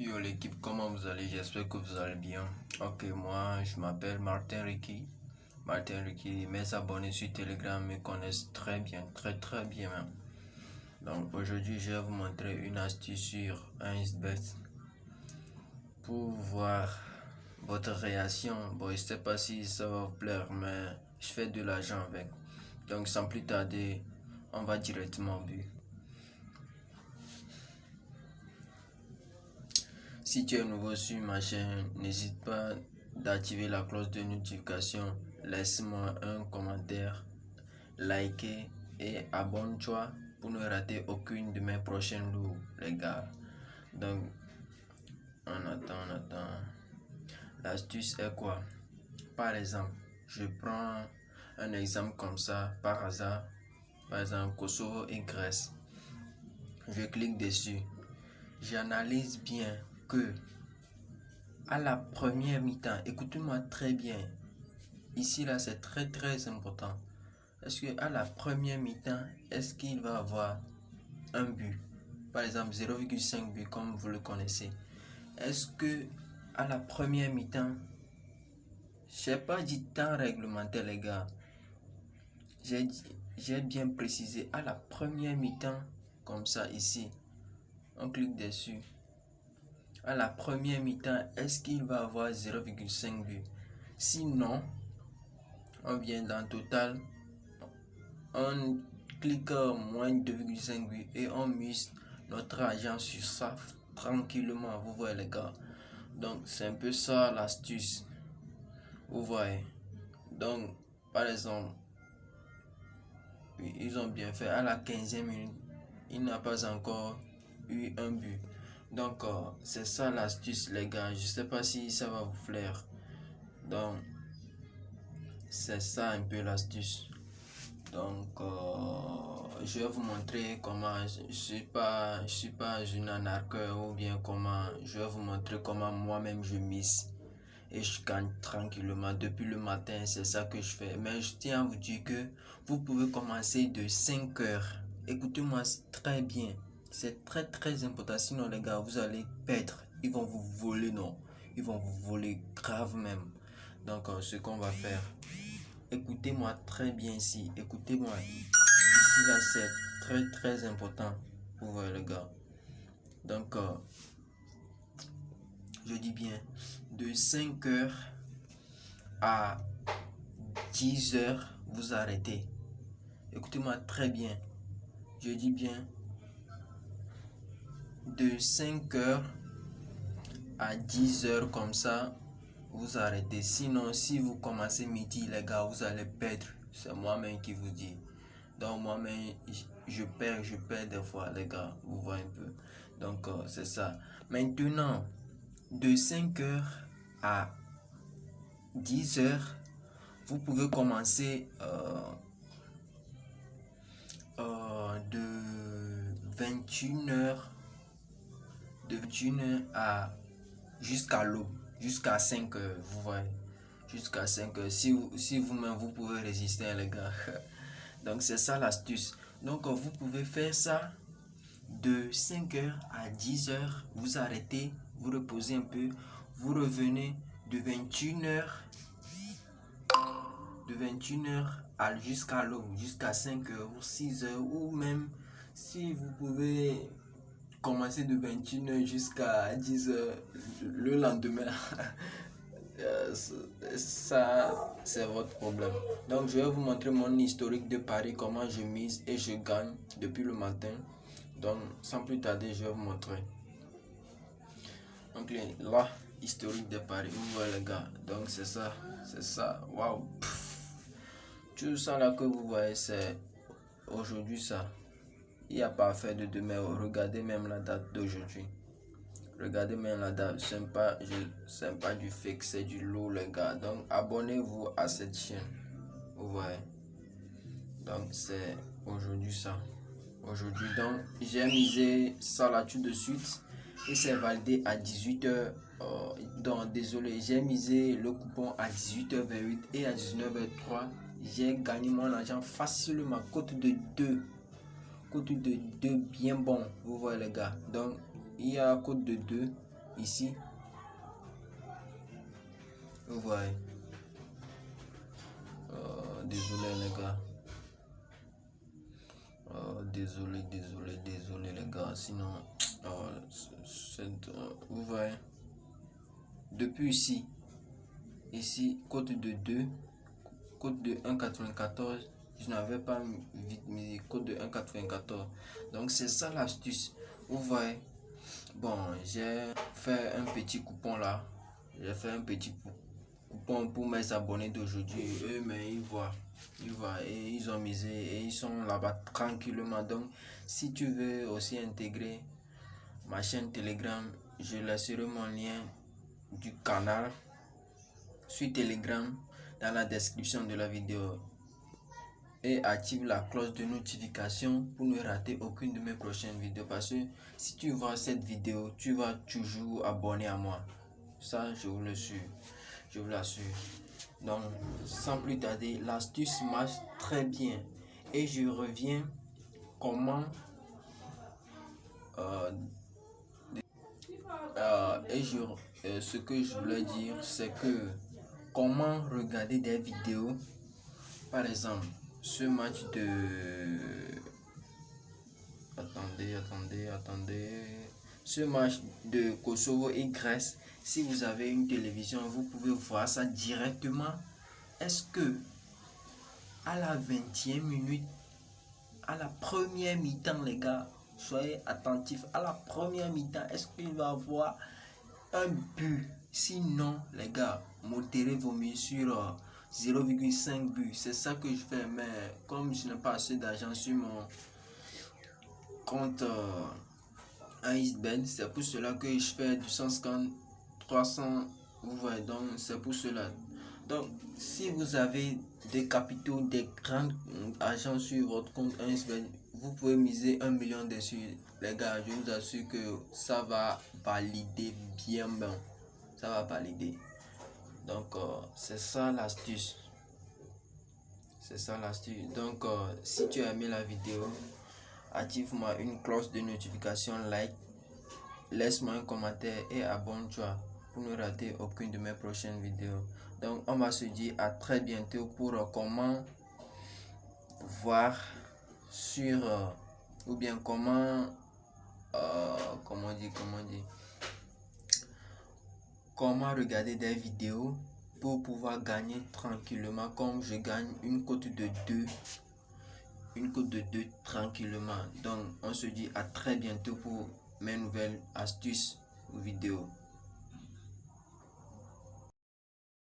Yo l'équipe, comment vous allez? J'espère que vous allez bien. Ok, moi je m'appelle Martin Ricky. Mes abonnés sur Telegram me connaissent très bien, très bien même. Donc aujourd'hui je vais vous montrer une astuce sur 1xBet pour voir votre réaction. Bon, je sais pas si ça va vous plaire, mais je fais de l'argent avec. Donc sans plus tarder, on va directement au but. Si tu es nouveau sur ma chaîne, n'hésite pas d'activer la cloche de notification, laisse-moi un commentaire, likez et abonne-toi pour ne rater aucune de mes prochaines loups, les gars. Donc, on attend. L'astuce est quoi? Par exemple, je prends un exemple comme ça, par hasard, par exemple Kosovo et Grèce. Je clique dessus. J'analyse bien que à la première mi-temps, écoutez-moi très bien. Ici, là, c'est très important. Est-ce que à la première mi-temps, est-ce qu'il va avoir un but? Par exemple, 0,5 but, comme vous le connaissez. Est-ce que à la première mi-temps, j'ai pas dit temps réglementaire, les gars. J'ai bien précisé à la première mi-temps, comme ça, ici. On clique dessus. À la première mi-temps, est-ce qu'il va avoir 0,5 but? Sinon, on vient dans total, on clique moins de 2,5 but et on mise notre argent sur ça tranquillement, vous voyez les gars. Donc c'est un peu ça l'astuce, vous voyez. Donc par exemple, ils ont bien fait à la 15e minute, il n'a pas encore eu un but. Donc c'est ça l'astuce les gars, je sais pas si ça va vous plaire. Donc c'est ça un peu l'astuce. Donc je vais vous montrer comment je suis pas une arnaqueur ou bien comment je vais vous montrer comment moi-même je mise et je gagne tranquillement depuis le matin. C'est ça que je fais, mais je tiens à vous dire que vous pouvez commencer de 5 heures. Écoutez-moi très bien, c'est très important, sinon les gars vous allez perdre, ils vont vous voler, non, ils vont vous voler grave même. Donc ce qu'on va faire, écoutez-moi très bien ici, écoutez-moi. Ici là c'est très important pour voir les gars. Donc je dis bien de 5 heures à 10 heures vous arrêtez. Écoutez-moi très bien. Je dis bien de 5 heures à 10 heures comme ça vous arrêtez. Sinon si vous commencez midi les gars vous allez perdre. C'est moi-même qui vous dis. Donc moi-même je perds des fois les gars, vous voyez un peu. Donc c'est ça. Maintenant de 5 heures à 10 heures vous pouvez commencer de 21 heures à jusqu'à l'aube, jusqu'à 5 heures, vous voyez, jusqu'à 5 heures. Si vous-même vous pouvez résister les gars. Donc c'est ça l'astuce. Donc vous pouvez faire ça de 5 heures à 10 heures, vous arrêtez, vous reposez un peu, vous revenez de 21 heures jusqu'à l'aube, jusqu'à 5 heures ou 6 heures, ou même si vous pouvez commencer de 21 heures jusqu'à 10 heures le lendemain. Ça c'est votre problème. Donc je vais vous montrer mon historique de paris, comment je mise et je gagne depuis le matin. Donc sans plus tarder je vais vous montrer. Donc là, historique de paris, vous voyez les gars. Donc c'est ça, waouh. Tout ça là que vous voyez, c'est aujourd'hui ça. Il n'y a pas à faire de demain. Regardez même la date d'aujourd'hui. Regardez même la date. C'est pas du fake, c'est du lourd les gars. Donc abonnez-vous à cette chaîne. Vous voyez. Donc c'est aujourd'hui ça. Aujourd'hui donc j'ai misé ça là tout de suite. Et c'est validé à 18h. Donc désolé, j'ai misé le coupon à 18h28 et à 19h03. J'ai gagné mon argent facilement. Cote de 2. Cote de 2 bien bon. Vous voyez les gars. Donc il y a cote de 2. ici, vous voyez. Désolé les gars. Désolé les gars. Sinon, vous voyez. Depuis ici, code de 2, code de 1,94. Je n'avais pas vite mis code de 1,94. Donc c'est ça l'astuce. Vous voyez. Bon, j'ai fait un petit coupon là. J'ai fait un petit coupon pour mes abonnés d'aujourd'hui. Eux, mais ils voient et ils ont misé et ils sont là-bas tranquillement. Donc, si tu veux aussi intégrer ma chaîne Telegram, je laisserai mon lien du canal sur Telegram dans la description de la vidéo. Et active la cloche de notification pour ne rater aucune de mes prochaines vidéos, parce que si tu vois cette vidéo, tu vas toujours abonner à moi. Ça, je vous le suis, je vous l'assure. Donc, sans plus tarder, l'astuce marche très bien. Et je reviens comment ce que je voulais dire, c'est que comment regarder des vidéos, par exemple, ce match de... Attendez. Ce match de Kosovo et Grèce, si vous avez une télévision, vous pouvez voir ça directement. Est-ce que à la 20e minute, à la première mi-temps, les gars, soyez attentifs, à la première mi-temps, est-ce qu'il va y avoir un but? Sinon, les gars, modérez vos mises sur 0,5 but. C'est ça que je fais, mais comme je n'ai pas assez d'argent sur mon compte c'est pour cela que je fais du 150, 300, vous voyez, donc c'est pour cela. Donc, si vous avez des capitaux, des grands argent sur votre compte Iceberg, vous pouvez miser 1 million dessus. Les gars, je vous assure que ça va valider bien. Ça va valider. Donc, c'est ça l'astuce. C'est ça l'astuce. Donc, si tu as aimé la vidéo, active-moi une cloche de notification, like, laisse-moi un commentaire et abonne-toi pour ne rater aucune de mes prochaines vidéos. Donc on va se dire à très bientôt pour comment voir sur ou bien comment comment regarder des vidéos pour pouvoir gagner tranquillement, comme je gagne une cote de 2 tranquillement. Donc on se dit à très bientôt pour mes nouvelles astuces ou vidéos.